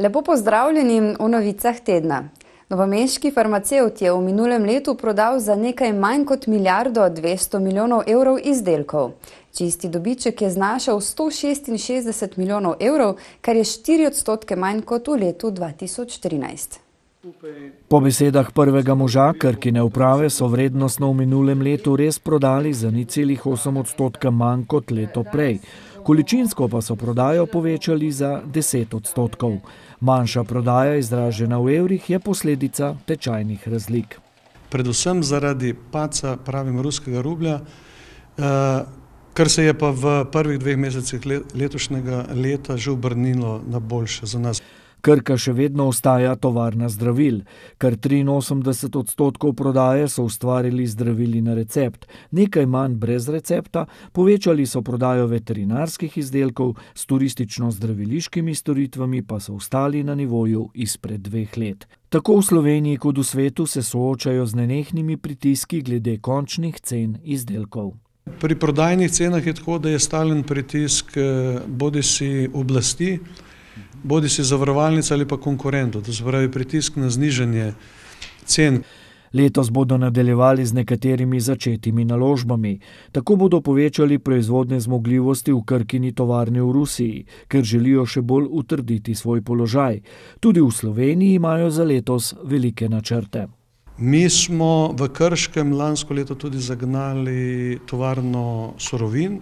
Lepo pozdravljeni v novicah tedna. Novomeški farmacevt je v minulem letu prodal za nekaj manj kot milijardo 200 milijonov evrov izdelkov. Čisti dobiček je znašal 166 milijonov evrov, kar je 4% manj kot v letu 2013. Po besedah prvega moža Krkine uprave so vrednostno v minulem letu res prodali za 0,8% manj kot leto prej. Količinsko pa so prodajo povečali za 10%. Manjša prodaja, izražena v evrih, je posledica tečajnih razlik. Predvsem zaradi padca, pravim, ruskega rublja, kar se je pa v prvih 2 mesecih letošnjega leta že obrnilo na boljše za nas. Krka še vedno ostaja tovarna zdravil. Kar 83% prodaje so ustvarili zdravili na recept, nekaj manj brez recepta, povečali so prodajo veterinarskih izdelkov, s turistično-zdraviliškimi storitvami pa so ostali na nivoju izpred 2 let. Tako v Sloveniji kot v svetu se soočajo z nenehnimi pritiski glede končnih cen izdelkov. Pri prodajnih cenah je tako, da je stalen pritisk bodisi oblasti, bodisi zavarovalnic ali pa konkurentov, to se pravi pritisk na znižanje cen. Letos bodo nadaljevali z nekaterimi začetimi naložbami. Tako bodo povečali proizvodne zmogljivosti v Krkini tovarni v Rusiji, ker želijo še bolj utrditi svoj položaj. Tudi v Sloveniji imajo za letos velike načrte. Mi smo v Krškem lansko leto tudi zagnali tovarno surovin.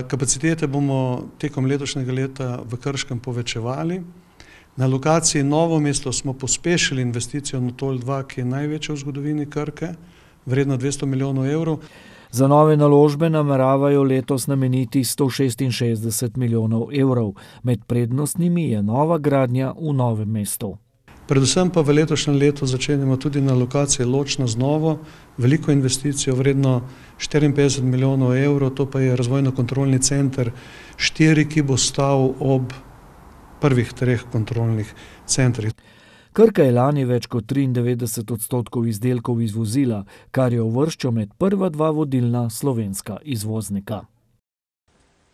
Kapacitete bomo tekom letošnjega leta v Krškem povečevali. Na lokaciji Novo mesto smo pospešili investicijo na TOL 2, ki je največja v zgodovini Krke, vredna 200 milijonov evrov. Za nove naložbe nameravajo letos nameniti 166 milijonov evrov. Med prednostnimi je nova gradnja v Novem mestu. Predvsem pa v letošnjem letu začenjamo tudi na lokaciji Ločna z novo, veliko investicijo vredno 54 milijonov evrov, to pa je razvojno-kontrolni center 4, ki bo stal ob prvih 3 kontrolnih centrih. Krka je lani več kot 93% izdelkov izvozila, kar je uvrščal med prva 2 vodilna slovenska izvoznika.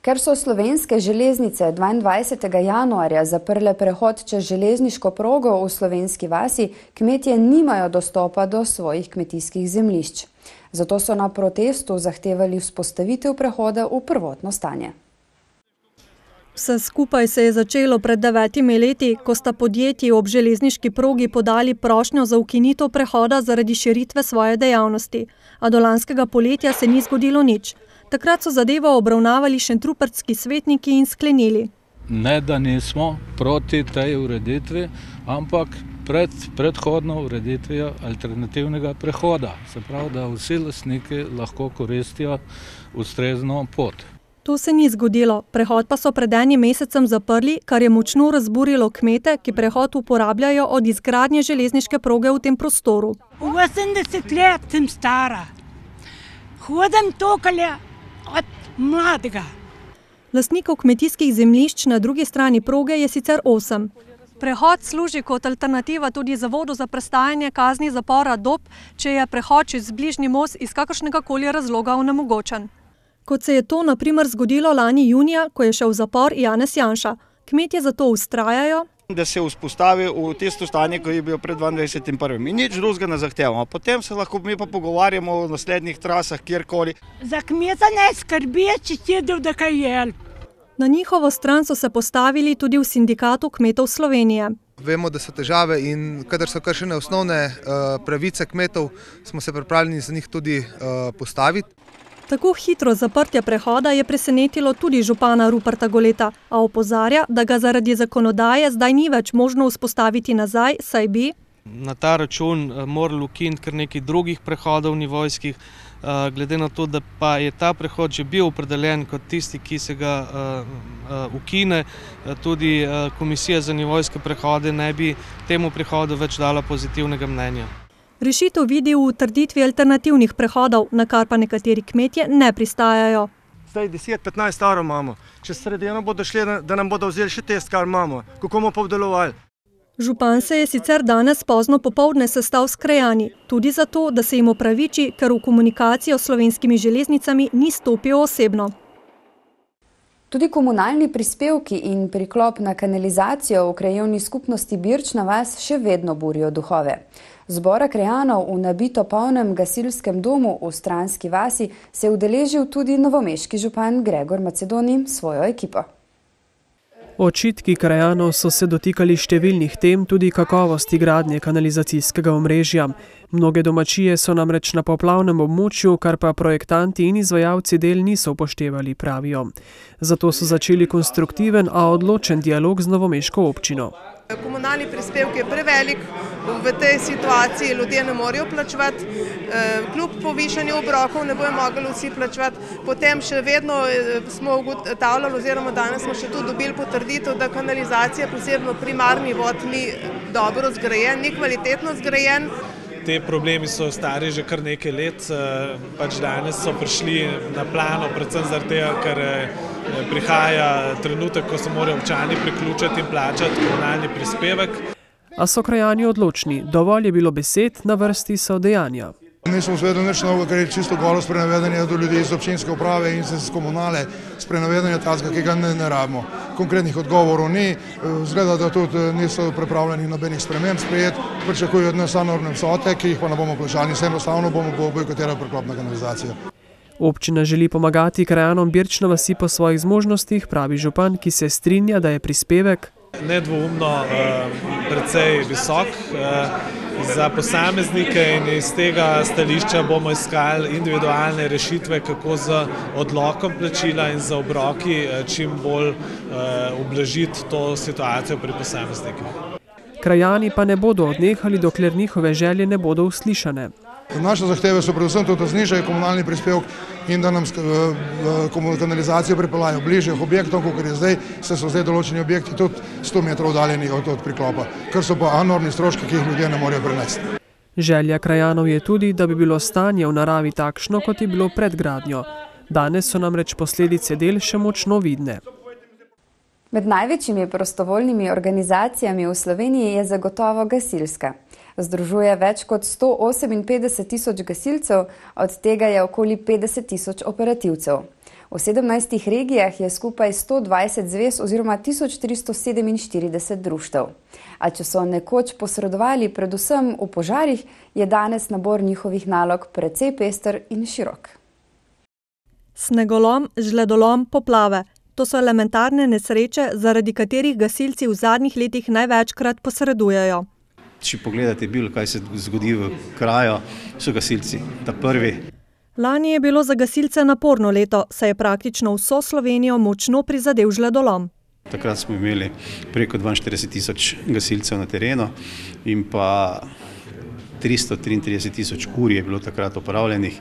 Ker so slovenske železnice 22. januarja zaprle prehod čez železniško progo v Slovenski vasi, kmetje nimajo dostopa do svojih kmetijskih zemljišč. Zato so na protestu zahtevali vzpostavitev prehoda v prvotno stanje. Vse skupaj se je začelo pred 9 leti, ko sta podjetji ob železniški progi podali prošnjo za ukinitev prehoda zaradi širitve svoje dejavnosti. A do lanskega poletja se ni zgodilo nič. Takrat so zadevo obravnavali šentrupertski svetniki in sklenili. Ne, da nismo proti tej ureditvi, ampak predhodno ureditvijo alternativnega prehoda. Se pravi, da vsi lastniki lahko koristijo ustrezno pot. To se ni zgodilo. Prehod pa so pred 1 mesecem zaprli, kar je močno razburilo kmete, ki prehod uporabljajo od izgradnje železniške proge v tem prostoru. 80 let sem stara. Hodim tokalja od mladega. Lastnikov kmetijskih zemljišč na drugi strani proge je sicer 8. Prehod služi kot alternativa tudi Zavodu za prestajanje kazni zapora Dob, če je prehod čez bližnji most iz kakršnega koli razloga onemogočen. Kot se je to na primer zgodilo lani junija, ko je šel v zapor Janez Janša. Kmetje zato vztrajajo, da se vzpostavi v tisto stanje, ko je bil pred 22.1. In nič drugega ne zahtevamo. Potem se lahko mi pa pogovarjamo o naslednjih trasah, kjerkoli. Za kmeta ne skrbi, če ti da kaj je. Na njihovo stran so se postavili tudi v Sindikatu kmetov Slovenije. Vemo, da so težave in kadar so kršene osnovne pravice kmetov, smo se pripravljeni za njih tudi postaviti. Tako hitro zaprtje prehoda je presenetilo tudi župana Ruperta Goleta, a opozarja, da ga zaradi zakonodaje zdaj ni več možno vzpostaviti nazaj, saj bi na ta račun morali ukiniti kar nekaj drugih prehodov nivojskih, glede na to, da pa je ta prehod že bil opredeljen kot tisti, ki se ga ukine, tudi Komisija za nivojske prehode ne bi temu prehodu več dala pozitivnega mnenja. Rešitev vidi v utrditvi alternativnih prehodov, na kar pa nekateri kmetje ne pristajajo. Zdaj 10-15 evrov imamo. Čez sredino bodo šli, da nam bodo vzeli še test, kar imamo. Kako bomo pa obdelovali? Župan se je sicer danes pozno popoldne sestal s krajani, tudi zato, da se jim opraviči, ker v komunikacijo s Slovenskimi železnicami ni stopil osebno. Tudi komunalni prispevki in priklop na kanalizacijo v krajevni skupnosti Birčna vas še vedno burijo duhove. Zbora krajanov v nabito polnem gasilskem domu v Stranski vasi se je udeležil tudi novomeški župan Gregor Macedoni s svojo ekipo. Očitki krajanov so se dotikali številnih tem, tudi kakovosti gradnje kanalizacijskega omrežja. Mnoge domačije so namreč na poplavnem območju, kar pa projektanti in izvajalci del niso upoštevali, pravijo. Zato so začeli konstruktiven, a odločen dialog z novomeško občino. Komunalni prispevek je prevelik, v tej situaciji ljudje ne morejo plačevati, kljub povišanju obrokov ne bojo mogli vsi plačevati. Potem še vedno smo ugotavljali, oziroma danes smo še tu dobili potrditev, da kanalizacija, posebno primarni vod, ni dobro zgrajen, ni kvalitetno zgrajen. Te problemi so stari že kar nekaj let, pač danes so prišli na plano, predvsem zaradi tega, ker prihaja trenutek, ko se morajo občani priključiti in plačati komunalni prispevek. A so krajani odločni, dovolj je bilo besed, na vrsti so dejanja. Nismo zvedeli nič novega, ker je čisto golo sprenavedanje do ljudi iz občinske uprave in iz komunale, sprenavedanje tazga, ki ga ne rabimo. Konkretnih odgovorov ni, zgleda, da tudi niso pripravljeni nobenih sprememb sprejeti, pričakujejo od nas enormne vsote, ki jih pa ne bomo plačali, in enostavno bomo bojkotirali priklop na kanalizacijo. Občina želi pomagati krajanom Birčne vasi po svojih zmožnostih, pravi župan, ki se strinja, da je prispevek nedvoumno precej visok za posameznike in iz tega stališča bomo iskali individualne rešitve, kako z odlokom plačila in za obroki čim bolj ublažiti to situacijo pri posameznikih. Krajani pa ne bodo odnehali, dokler njihove želje ne bodo uslišane. Naše zahteve so predvsem to, da znižajo komunalni prispevek in da nam kanalizacijo pripeljajo bližje objektov, kot je zdaj, so zdaj določeni objekti tudi 100 metrov oddaljeni od priklopa, kar so pa enormni stroški, ki jih ljudje ne morejo prenesti. Želja krajanov je tudi, da bi bilo stanje v naravi takšno, kot je bilo pred gradnjo. Danes so namreč posledice del še močno vidne. Med največjimi prostovoljnimi organizacijami v Sloveniji je zagotovo gasilska. Združuje več kot 158 tisoč gasilcev, od tega je okoli 50 tisoč operativcev. V 17 regijah je skupaj 120 zvez oziroma 1347 društev. A če so nekoč posredovali predvsem v požarih, je danes nabor njihovih nalog precej pester in širok. Snegolom, žledolom, poplave. To so elementarne nesreče, zaradi katerih gasilci v zadnjih letih največkrat posredujejo. Če pogledate bilo, kaj se zgodi v kraju, so gasilci ta prvi. Lani je bilo za gasilce naporno leto, saj je praktično vso Slovenijo močno prizadel žledolom. Takrat smo imeli preko 42 tisoč gasilcev na terenu in pa 333 tisoč ur je bilo takrat opravljenih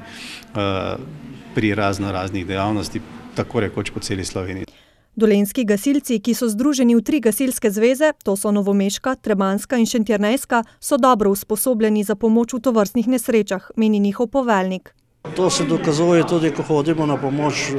pri raznih dejavnosti, tako rekoč po celi Sloveniji. Dolenjski gasilci, ki so združeni v 3 gasilske zveze, to so Novomeška, Trebanjska in Šentjernejska, so dobro usposobljeni za pomoč v tovrstnih nesrečah, meni njihov poveljnik. To se dokazuje tudi, ko hodimo na pomoč,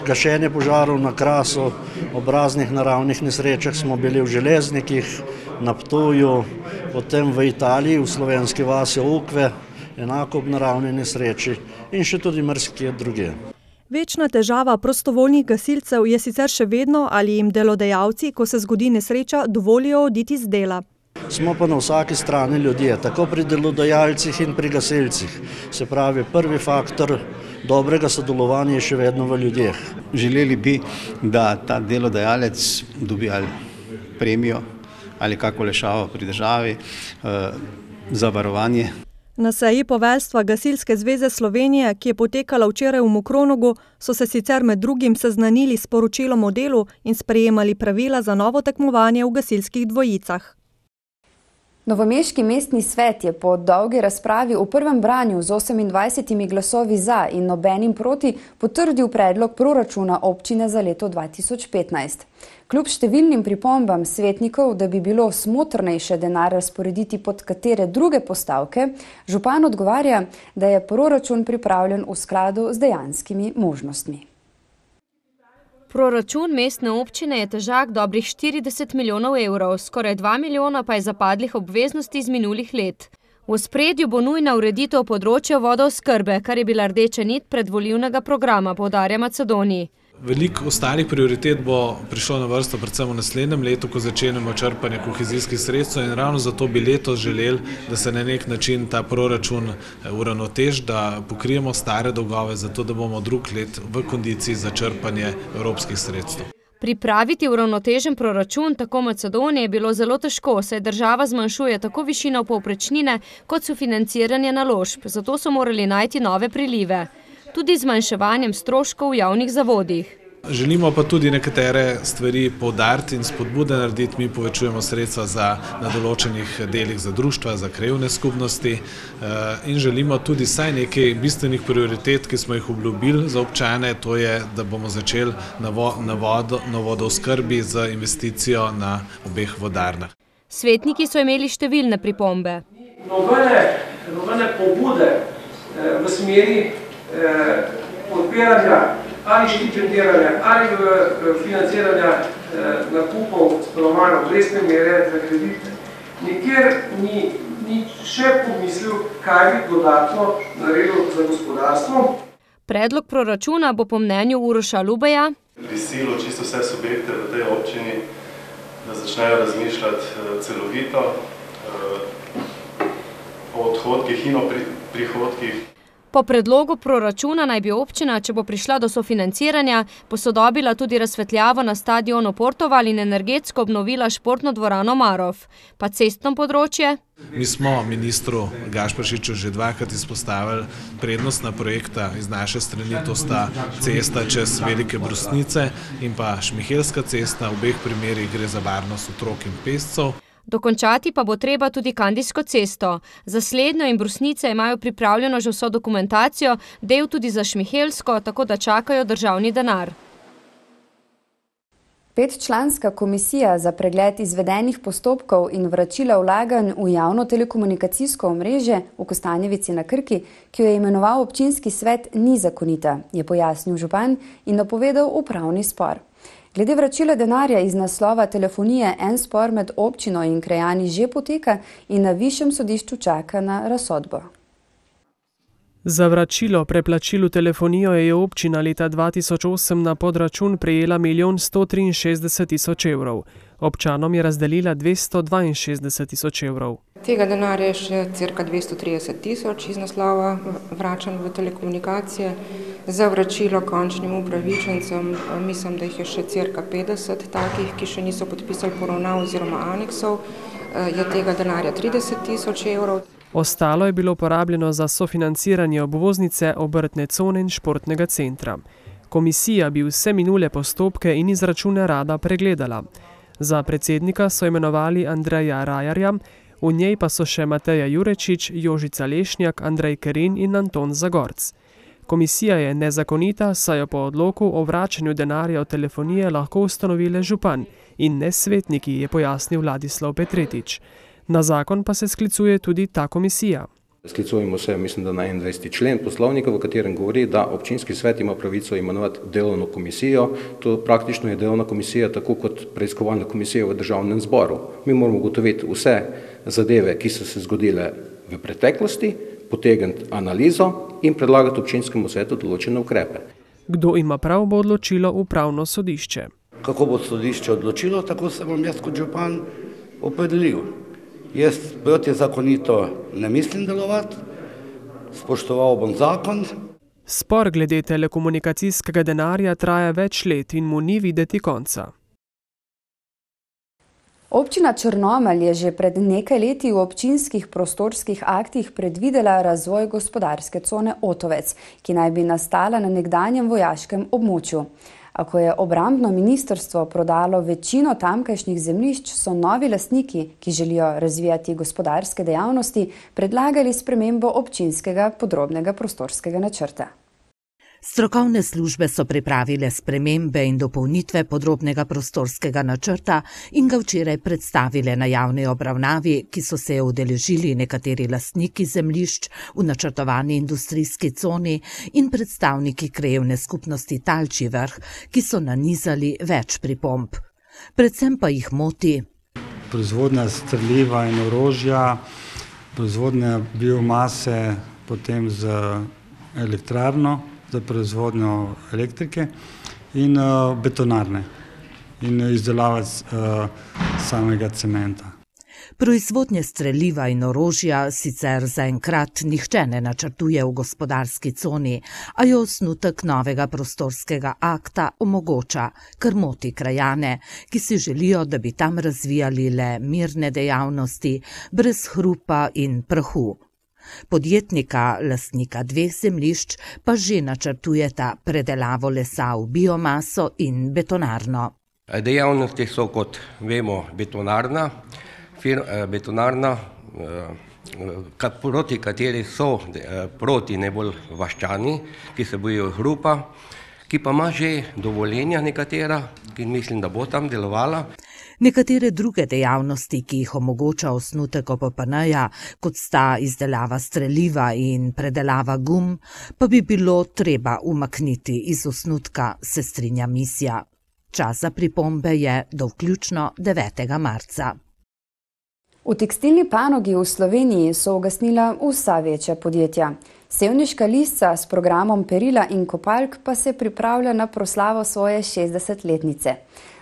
gašenje požarov na Krasu, ob raznih naravnih nesrečah smo bili v Železnikih, na Ptuju, potem v Italiji, v slovenski vasi Ukve, enako ob naravni nesreči in še tudi marsikje druge. Večna težava prostovoljnih gasilcev je sicer še vedno, ali jim delodajalci, ko se zgodi nesreča, dovolijo oditi z dela. Smo pa na vsaki strani ljudje, tako pri delodajalcih in pri gasilcih. Se pravi, prvi faktor dobrega sodelovanja je še vedno v ljudeh. Želeli bi, da ta delodajalec dobi ali premijo ali kako olajšavo pri državi, zavarovanje. Na seji poveljstva Gasilske zveze Slovenije, ki je potekala včeraj v Mokronogu, so se sicer med drugim seznanili s poročilom o delu in sprejemali pravila za novo tekmovanje v gasilskih dvojicah. Novomeški mestni svet je po dolgi razpravi v prvem branju z 28 glasovi za in nobenim proti potrdil predlog proračuna občine za leto 2015. Kljub številnim pripombam svetnikov, da bi bilo smotrnejše denar razporediti pod katere druge postavke, župan odgovarja, da je proračun pripravljen v skladu z dejanskimi možnostmi. Proračun mestne občine je težak dobrih 40 milijonov evrov, skoraj 2 milijona pa je zapadlih obveznosti iz minulih let. V ospredju bo nujna ureditev področja vodooskrbe, kar je bila rdeča nit predvolilnega programa, poudarja Macedoni. Veliko ostalih prioritet bo prišlo na vrsto predvsem v naslednjem letu, ko začenjamo črpanje kohezijskih sredstev in ravno zato bi letos želeli, da se na nek način ta proračun uravnoteži, da pokrijemo stare dolgove, zato da bomo drug let v kondiciji za črpanje evropskih sredstev. Pripraviti uravnotežen proračun tako Macedonije je bilo zelo težko, saj država zmanjšuje tako višino povprečnine kot sofinanciranje naložb, zato so morali najti nove prilive. Tudi zmanjševanjem stroškov v javnih zavodih. Želimo pa tudi nekatere stvari poudariti in spodbude narediti. Mi povečujemo sredstva na določenih delih za društva, za krajevne skupnosti in želimo tudi vsaj nekaj bistvenih prioritet, ki smo jih obljubili za občane, to je, da bomo začeli na vodooskrbi z investicijo na obeh vodarnah. Svetniki so imeli številne pripombe. Nobene pobude v smeri podpiranja ali štipendiranja ali financiranja nakupov stanovanj obrestne mere za kredite. Nikjer ni še pomislil, kaj bi dodatno naredil za gospodarstvo. Predlog proračuna bo po mnenju Uroša Lubeja prisilil čisto vse subjekte v tej občini, da začnejo razmišljati celovito o odhodkih in o prihodkih. Po predlogu proračuna naj bi občina, če bo prišla do sofinanciranja, posodobila tudi razsvetljavo na stadionu Portoval in energetsko obnovila športno dvorano Marof. Pa cestno področje? Mi smo ministru Gašperšiču že dvakrat izpostavili prednostna projekta iz naše strani, to sta cesta čez Velike Brusnice in pa Šmihelska cesta, v obeh primerih gre za varnost otrok in pešcev. Dokončati pa bo treba tudi Kandijsko cesto. Za slednjo in Brusnice imajo pripravljeno že vso dokumentacijo, del tudi za Šmihelsko, tako da čakajo državni denar. 5-članska komisija za pregled izvedenih postopkov in vračila vlaganj v javno telekomunikacijsko omrežje v Kostanjevici na Krki, ki jo je imenoval občinski svet, ni zakonita, je pojasnil župan in napovedal upravni spor. Glede vračila denarja iz naslova telefonije en spor med občino in krajani že poteka in na višjem sodišču čaka na razsodbo. Za vračilo preplačilu telefonijo je občina leta 2008 na podračun prejela 1.163.000 evrov. Občanom je razdelila 262.000 evrov. Tega denarja je še cirka 230.000 iz naslova vračanj v telekomunikacije. Za vračilo končnim upravičencem mislim, da jih je še cirka 50 takih, ki še niso podpisali poravnav oziroma aneksov, je tega denarja 30.000 evrov. Ostalo je bilo porabljeno za sofinanciranje obvoznice, obrtne cone in športnega centra. Komisija bi vse minule postopke in izračune rada pregledala. Za predsednika so imenovali Andreja Rajarja, v njej pa so še Mateja Jurečič, Jožica Lešnjak, Andrej Kerin in Anton Zagorc. Komisija je nezakonita, saj jo po odloku o vračanju denarja od telefonije lahko ustanovile župan in ne svetniki, je pojasnil Vladislav Petretič. Na zakon pa se sklicuje tudi ta komisija. Sklicujemo se, mislim, da na 21. člen poslovnika, v katerem govori, da občinski svet ima pravico imenovati delovno komisijo. To praktično je delovna komisija, tako kot preiskovalna komisija v državnem zboru. Mi moramo ugotoviti vse zadeve, ki so se zgodile v preteklosti, potegniti analizo in predlagati občinskemu svetu določene ukrepe. Kdo ima prav, bo odločilo upravno sodišče. Kako bo sodišče odločilo, tako se bom jaz kot župan opredelil. Jaz protizakonito ne mislim delovati, spoštoval bom zakon. Spor glede telekomunikacijskega denarja traja več let in mu ni videti konca. Občina Črnomelj je že pred nekaj leti v občinskih prostorskih aktih predvidela razvoj gospodarske cone Otovec, ki naj bi nastala na nekdanjem vojaškem območju. A ko je obrambno ministrstvo prodalo večino tamkajšnjih zemljišč, so novi lastniki, ki želijo razvijati gospodarske dejavnosti, predlagali spremembo občinskega podrobnega prostorskega načrta. Strokovne službe so pripravile spremembe in dopolnitve podrobnega prostorskega načrta in ga včeraj predstavile na javni obravnavi, ki so se udeležili nekateri lastniki zemljišč v načrtovani industrijski coni in predstavniki krajevne skupnosti Talčji Vrh, ki so nanizali več pripomb. Predvsem pa jih moti proizvodnja streliva in orožja, proizvodnja biomase, potem z elektrarno za proizvodnjo elektrike in betonarne in izdelava samega cementa. Proizvodnje streliva in orožja sicer zaenkrat nihče ne načrtuje v gospodarski coni, a jo osnutek novega prostorskega akta omogoča, kar moti krajane, ki si želijo, da bi tam razvijali le mirne dejavnosti, brez hrupa in prahu. Podjetnika, lastnika 2 zemljišč, pa že načrtujeta predelavo lesa v biomaso in betonarno. Dejavnosti so, kot vemo, betonarna, proti kateri so proti najbolj vaščani, ki se bojijo hrupa, ki pa ima že dovoljenja nekatera, ki mislim, da bo tam delovala. Nekatere druge dejavnosti, ki jih omogoča osnutek OPPN-ja, kot sta izdelava streliva in predelava gum, pa bi bilo treba umakniti iz osnutka, se strinja misija. Čas za pripombe je do vključno 9. marca. V tekstilni panogi v Sloveniji so ugasnila vsa večja podjetja. Sevniška lisca s programom Perila in Kopalk pa se pripravlja na proslavo svoje 60-letnice.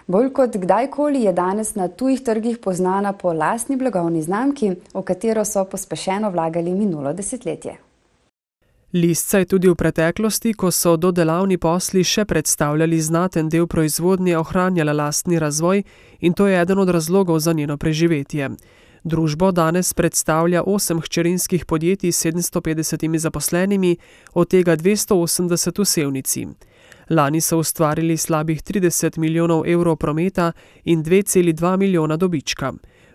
Bolj kot kdajkoli je danes na tujih trgih poznana po lastni blagovni znamki, v katero so pospešeno vlagali minulo desetletje. Lisca je tudi v preteklosti, ko so dodelavni posli še predstavljali znaten del proizvodnje, ohranjala lastni razvoj in to je eden od razlogov za njeno preživetje. Družbo danes predstavlja 8 hčerinskih podjetij s 750 zaposlenimi, od tega 280 v Sevnici. Lani so ustvarili slabih 30 milijonov evrov prometa in 2,2 milijona dobička.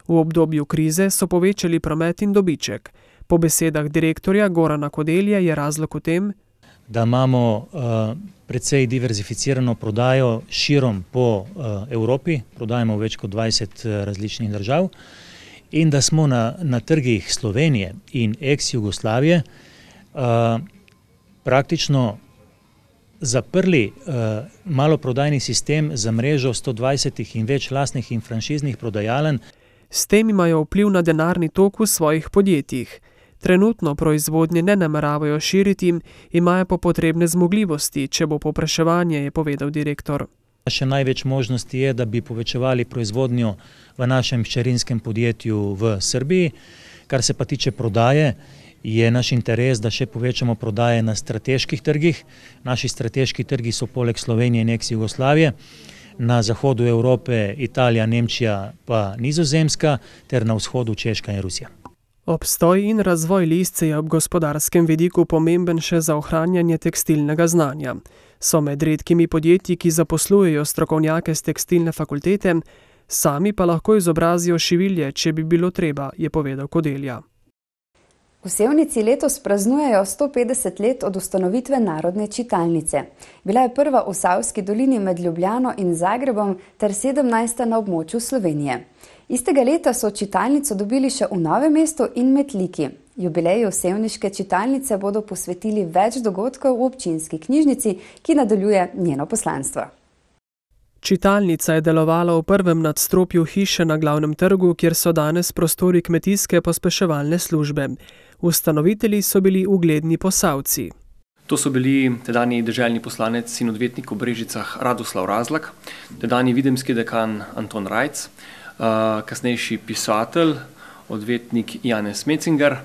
V obdobju krize so povečali promet in dobiček. Po besedah direktorja Gorana Kodelja je razlog v tem, da imamo precej diverzificirano prodajo širom po Evropi, prodajamo v več kot 20 različnih držav, in da smo na trgih Slovenije in ex-Jugoslavije praktično zaprli maloprodajni sistem za mrežo 120 in več lastnih in franšiznih prodajaln. S tem imajo vpliv na denarni tok v svojih podjetjih. Trenutno proizvodnje ne nameravajo širiti, imajo pa potrebne zmogljivosti, če bo povpraševanje, je povedal direktor. Še največ možnosti je, da bi povečevali proizvodnjo v našem hčerinskem podjetju v Srbiji. Kar se pa tiče prodaje, je naš interes, da še povečamo prodaje na strateških trgih. Naši strateški trgi so poleg Slovenije in ex-Jugoslavije, na zahodu Evrope Italija, Nemčija pa Nizozemska ter na vzhodu Češka in Rusija. Obstoj in razvoj lisce je ob gospodarskem vidiku pomemben še za ohranjanje tekstilnega znanja. So med redkimi podjetji, ki zaposlujejo strokovnjake z tekstilne fakultete, sami pa lahko izobrazijo šivilje, če bi bilo treba, je povedal Kodelja. V Sevnici letos praznujejo 150 let od ustanovitve Narodne čitalnice. Bila je prva v Savski dolini med Ljubljano in Zagrebom ter 17. na območju Slovenije. Istega leta so čitalnico dobili še v Novem mestu in Metliki. Jubileju sevniške čitalnice bodo posvetili več dogodkov v občinski knjižnici, ki nadaljuje njeno poslanstvo. Čitalnica je delovala v prvem nadstropju hiše na Glavnem trgu, kjer so danes prostori kmetijske pospeševalne službe. Ustanovitelji so bili ugledni Posavci. To so bili tedanji deželni poslanec in odvetnik v Brežicah Radoslav Razlak, tedanji videmski dekan Anton Rajc, kasnejši pisatelj, odvetnik Janez Metzinger.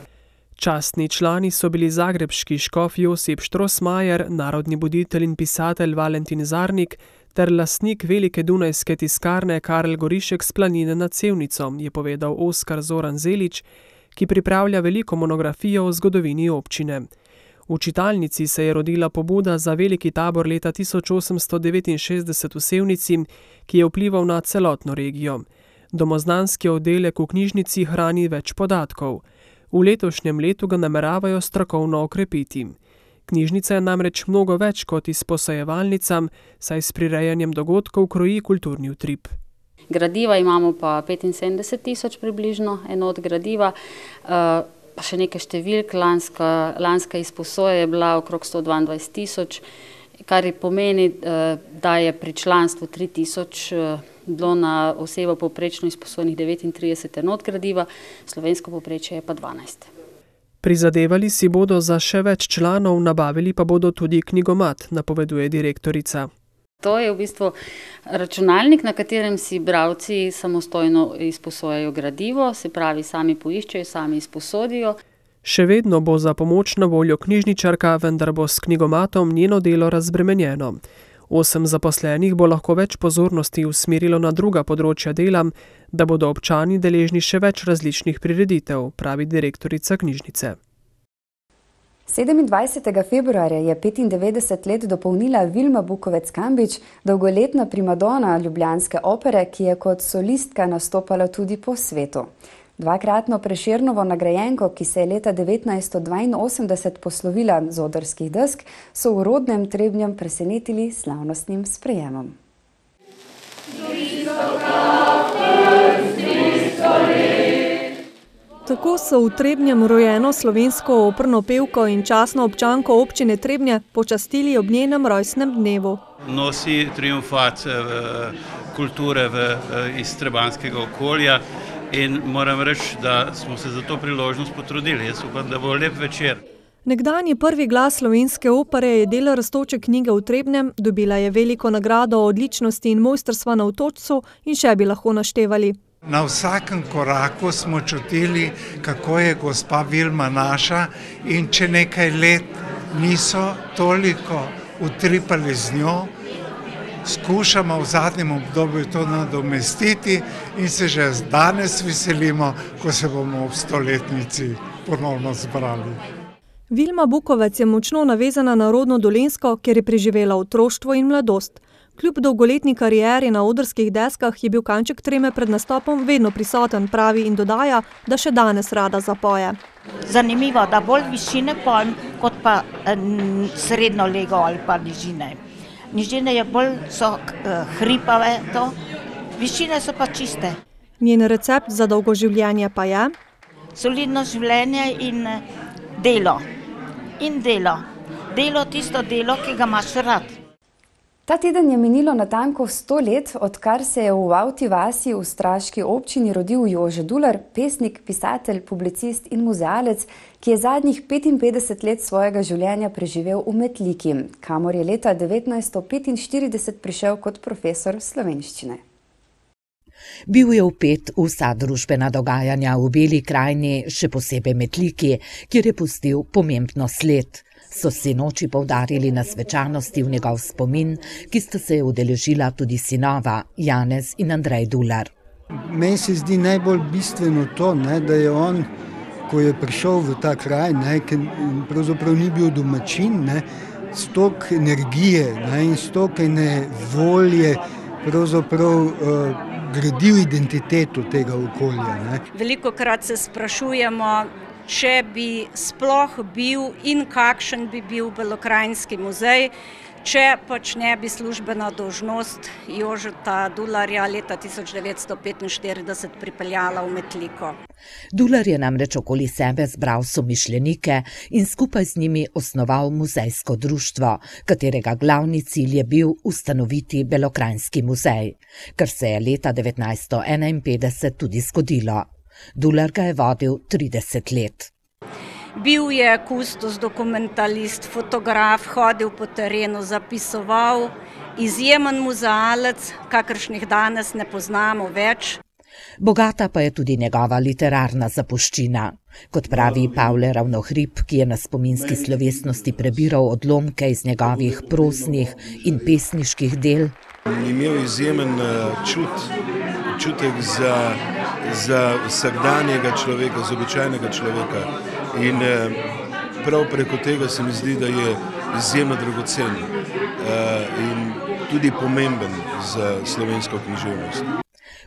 Častni člani so bili zagrebški škof Josip Štrosmajer, narodni buditelj in pisatelj Valentin Zarnik ter lastnik velike dunajske tiskarne Karel Gorišek s Planine nad Sevnico, je povedal Oskar Zoran Zelič, ki pripravlja veliko monografijo o zgodovini občine. V čitalnici se je rodila pobuda za veliki tabor leta 1869 v Sevnici, ki je vplival na celotno regijo. Domoznanski oddelek v knjižnici hrani več podatkov. V letošnjem letu ga nameravajo strokovno okrepiti. Knjižnica je namreč mnogo več kot izposojevalnica, saj s prirejanjem dogodkov kroji kulturni utrip. Gradiva imamo pa 75 tisoč približno, enot gradiva, pa še nekaj številk. Lanska izposoja je bila okrog 122 tisoč, kar pomeni, da je pri članstvu 3 tisoč bilo na osebo povprečno izposojenih 39 enot gradiva, slovensko povprečje je pa 12. Prizadevali si bodo za še več članov, nabavili pa bodo tudi knjigomat, napoveduje direktorica. To je v bistvu računalnik, na katerem si bralci samostojno izposojajo gradivo, se pravi, sami poiščejo, sami izposodijo. Še vedno bo za pomoč na voljo knjižničarka, vendar bo s knjigomatom njeno delo razbremenjeno. 8 zaposlenih bo lahko več pozornosti usmerilo na druga področja dela, da bodo občani deležni še več različnih prireditev, pravi direktorica knjižnice. 27. februarja je 95 let dopolnila Vilma Bukovec-Kambič, dolgoletna primadona ljubljanske opere, ki je kot solistka nastopala tudi po svetu. Dvakratno Prešernovo nagrajenko, ki se je leta 1982 poslovila z odrskih desk, so v rodnem Trebnjem presenetili slavnostnim sprejemom. Tako so v Trebnjem rojeno slovensko operno pevko in častno občanko občine Trebnje počastili ob njenem rojstnem dnevu. Nosi triumfat kulture iz trebanjskega okolja. In moram reči, da smo se za to priložnost potrudili. Jaz upam, da bo lep večer. Nekdanji prvi glas slovenske opere je del rastoče knjige v Trebnjem, dobila je veliko nagrado o odličnosti in mojstrstva na Otočcu in še bi lahko naštevali. Na vsakem koraku smo čutili, kako je gospa Vilma naša, in če nekaj let niso toliko utripali z njo, skušamo v zadnjem obdobju to nadomestiti in se že danes veselimo, ko se bomo ob 100-letnici ponovno zbrali. Vilma Bukovec je močno navezana na rodno Dolenjsko, kjer je preživela otroštvo in mladost. Kljub dolgoletni karieri na odrskih deskah je bil kanček treme pred nastopom vedno prisoten, pravi in dodaja, da še danes rada zapoje. Zanimivo, da bolj višine pojem, kot pa srednjo lego ali pa nižine. Nižine je bolj so hripave, višine so pa čiste. Njen recept za dolgo življenje pa je? Solidno življenje in delo. Delo, tisto delo, ki ga imaš rad. Ta teden je minilo natanko 100 let, odkar se je v Avti vasi v straški občini rodil Jože Dular, pesnik, pisatelj, publicist in muzealec, ki je zadnjih 55 let svojega življenja preživel v Metliki, kamor je leta 1945 prišel kot profesor slovenščine. Bil je vpet v vsa družbena dogajanja v Beli krajini, še posebej Metliki, kjer je pustil pomembno sled. So sinoči poudarili na svečanosti v njegov spomin, ki sta se udeležila tudi sinova Janez in Andrej Dular. Meni se zdi najbolj bistveno to, da je on, ko je prišel v ta kraj, ker pravzaprav ni bil domačin, s toliko energije in s toliko volje pravzaprav gradil identiteto tega okolja. Velikokrat se sprašujemo, če bi sploh bil in kakšen bi bil Belokranjski muzej, če pač ne bi službena dolžnost Jožeta Dularja leta 1945 pripeljala v Metliko. Dular je namreč okoli sebe zbral somišljenike in skupaj z njimi osnoval muzejsko društvo, katerega glavni cilj je bil ustanoviti Belokranjski muzej, kar se je leta 1951 tudi zgodilo. Dular ga je vodil 30 let. Bil je kustos, dokumentalist, fotograf, hodil po terenu, zapisoval, izjemen muzealec, kakršnih danes ne poznamo več. Bogata pa je tudi njegova literarna zapuščina. Kot pravi Pavle Ravnohrib, ki je na spominski slovesnosti prebiral odlomke iz njegovih prosnih in pesniških del. Imel izjemen čutek za vsakdanjega človeka, za običajnega človeka. In prav preko tega se mi zdi, da je izjemno dragocen in tudi pomemben za slovensko književnost.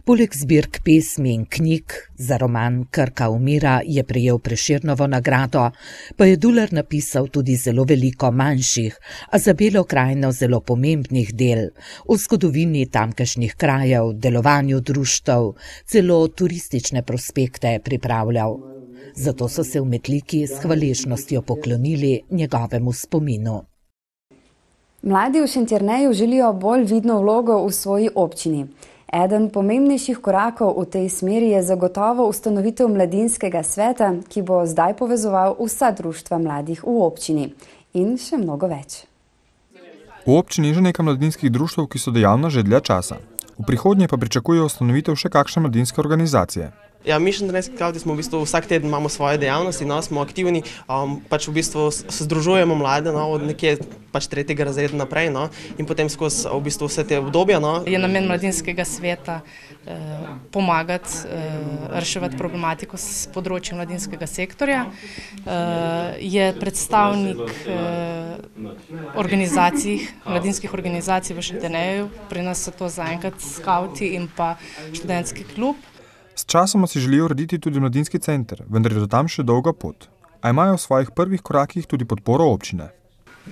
Poleg zbirk pesmi in knjig za roman Krka umira je prejel Prešernovo nagrado, pa je Dular napisal tudi zelo veliko manjših, a za Belo krajino zelo pomembnih del, o zgodovini tamkajšnjih krajev, delovanju društev, celo turistične prospekte je pripravljal. Zato so se v Metliki s hvaležnostjo poklonili njegovemu spominu. Mladi v Šentjerneju želijo bolj vidno vlogo v svoji občini. Eden pomembnejših korakov v tej smeri je zagotovo ustanovitev mladinskega sveta, ki bo zdaj povezoval vsa društva mladih v občini. In še mnogo več. V občini je že nekaj mladinskih društev, ki so dejavna že dlje časa. V prihodnje pa pričakujejo ustanovitev še kakšne mladinske organizacije. Ja, Mission Trenerski skavti smo v bistvu vsak teden imamo svoje dejavnosti, smo aktivni, pač v bistvu se združujemo mlade od nekje pač 3. razreda naprej in potem skozi v bistvu vse te obdobja. Je namen mladinskega sveta pomagati reševati problematiko s področja mladinskega sektorja. Je predstavnik mladinskih organizacij v Šentjerneju, pri nas so to zaenkrat skavti in pa študentski klub. S časoma si želijo urediti tudi mladinski center, vendar je do tam še dolga pot. A imajo v svojih prvih korakih tudi podporo občine.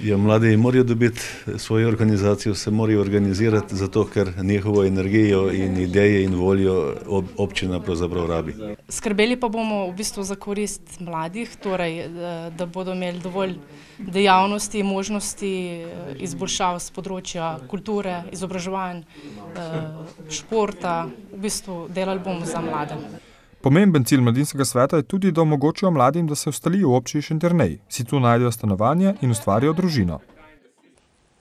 Ja, mladi morajo dobiti svojo organizacijo, se morajo organizirati, zato ker njihovo energijo in ideje in voljo občina pravzaprav rabi. Skrbeli pa bomo v bistvu za korist mladih, torej da bodo imeli dovolj dejavnosti, možnosti izboljšav z področja kulture, izobraževanj, športa, v bistvu delali bomo za mlade. Pomemben cilj mladinskega sveta je tudi, da omogočijo mladim, da se ustalijo v občini Šentjernej, si tu najdejo stanovanje in ustvarijo družino.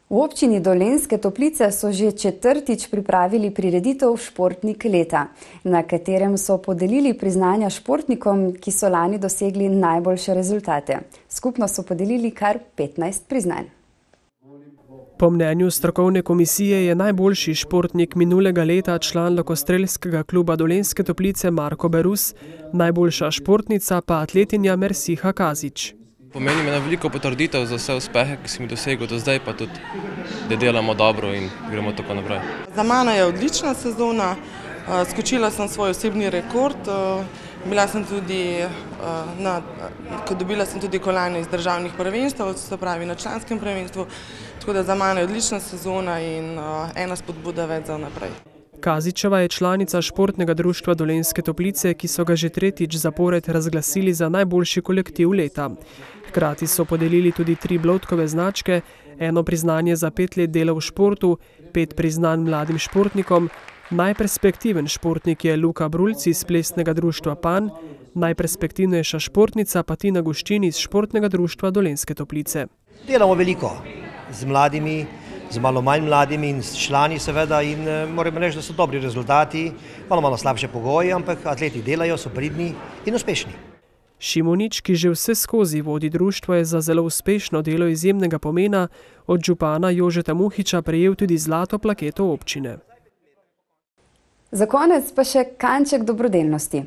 V občini Dolenjske Toplice so že 4. pripravili prireditev Športnik leta, na katerem so podelili priznanja športnikom, ki so lani dosegli najboljše rezultate. Skupno so podelili kar 15 priznanj. Po mnenju strokovne komisije je najboljši športnik minulega leta član Lokostrelskega kluba Dolenjske Toplice Marko Berus, najboljša športnica pa atletinja Mersiha Kazič. Pomeni me veliko potrditev za vse uspehe, ki sem jih dosegel do zdaj, pa tudi, da delamo dobro in gremo tako naprej. Za mano je odlična sezona, skočila sem svoj osebni rekord, dobila sem tudi kolajno iz državnih prvenstev, se pravi na članskem prvenstvu, tako da za mano je odlična sezona in ena spodbuda več za naprej. Kazičeva je članica športnega društva Dolenjske Toplice, ki so ga že 3. zapored razglasili za najboljši kolektiv leta. Hkrati so podelili tudi 3 Bloudkove značke, 1 priznanje za 5 let dela v športu, 5 priznanj mladim športnikom, najperspektiven športnik je Luka Brulc iz plesnega društva PAN, najperspektivnejša športnica pa Tina Guščin iz športnega društva Dolenjske Toplice. Delamo veliko z mladimi, z malo manj mladimi in s člani seveda in moram reči, da so dobri rezultati, malo slabše pogoje, ampak atleti delajo, so pridni in uspešni. Šimonič, ki že vse skozi vodi društvo, je za zelo uspešno delo izjemnega pomena od župana Jožeta Muhiča prejel tudi zlato plaketo občine. Za konec pa še kanček dobrodelnosti.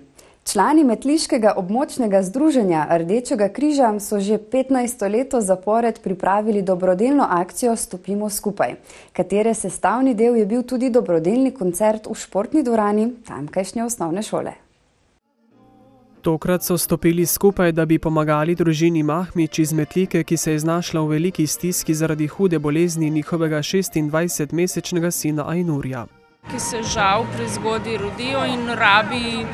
Člani Metliškega območnega združenja Rdečega križa so že 15. leto zapored pripravili dobrodelno akcijo Stopimo skupaj, katere sestavni del je bil tudi dobrodelni koncert v športni dvorani tamkajšnje osnovne šole. Tokrat so stopili skupaj, da bi pomagali družini Mahmič iz Metlike, ki se je znašla v veliki stiski zaradi hude bolezni njihovega 26-mesečnega sina Ajnurja. Ki se žal prezgodaj rodijo in rabi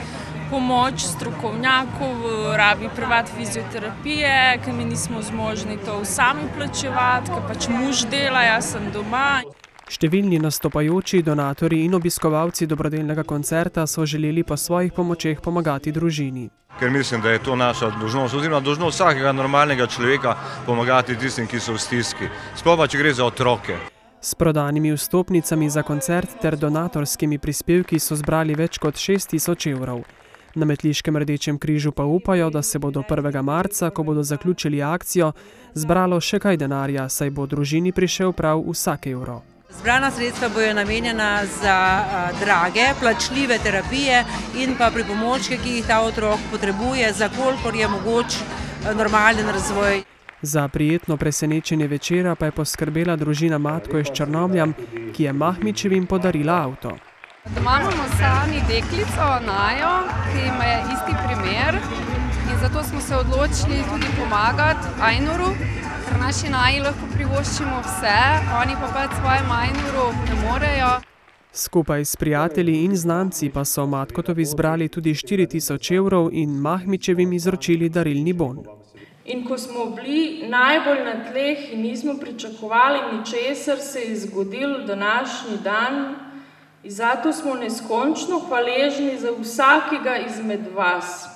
pomoč strokovnjakov, rabi privat fizioterapije, ker mi nismo zmožni to sami plačevati, ker pač muž dela, jaz sem doma. Številni nastopajoči, donatorji in obiskovalci dobrodelnega koncerta so želeli po svojih pomočeh pomagati družini. Ker mislim, da je to naša dolžnost, oziroma dolžnost vsakega normalnega človeka pomagati tistim, ki so v stiski. Sploh pa, če gre za otroke. S prodanimi vstopnicami za koncert ter donatorskimi prispevki so zbrali več kot 6.000 evrov. Na Metliškem Rdečem križu pa upajo, da se bo do 1. marca, ko bodo zaključili akcijo, zbralo še kaj denarja, saj bo družini prišel prav vsak evro. Zbrana sredstva bojo namenjena za drage, plačljive terapije in pa pripomočke, ki jih ta otrok potrebuje, za kolikor je mogoč normalen razvoj. Za prijetno presenečenje večera pa je poskrbela družina Matko iz Črnomljam, ki je Mahmičevim podarila avto. Doma imamo sami deklico, Najo, ki ima isti primer in zato smo se odločili tudi pomagati Ajnuru, ker naši Naji lahko privoščimo vse, oni pa pač svojem Ajnuru ne morejo. Skupaj s prijatelji in znanci pa so Matkotovi zbrali tudi 4.000 evrov in Mahmičevim izročili darilni bon. In ko smo bili najbolj na tleh in nismo pričakovali ničesar, se je zgodil današnji dan. In zato smo neskončno hvaležni za vsakega izmed vas,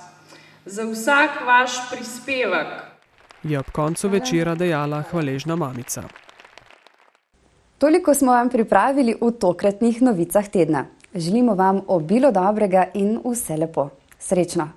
za vsak vaš prispevek. Je ob koncu večera dejala hvaležna mamica. Toliko smo vam pripravili v tokratnih novicah tedna. Želimo vam obilo dobrega in vse lepo. Srečno!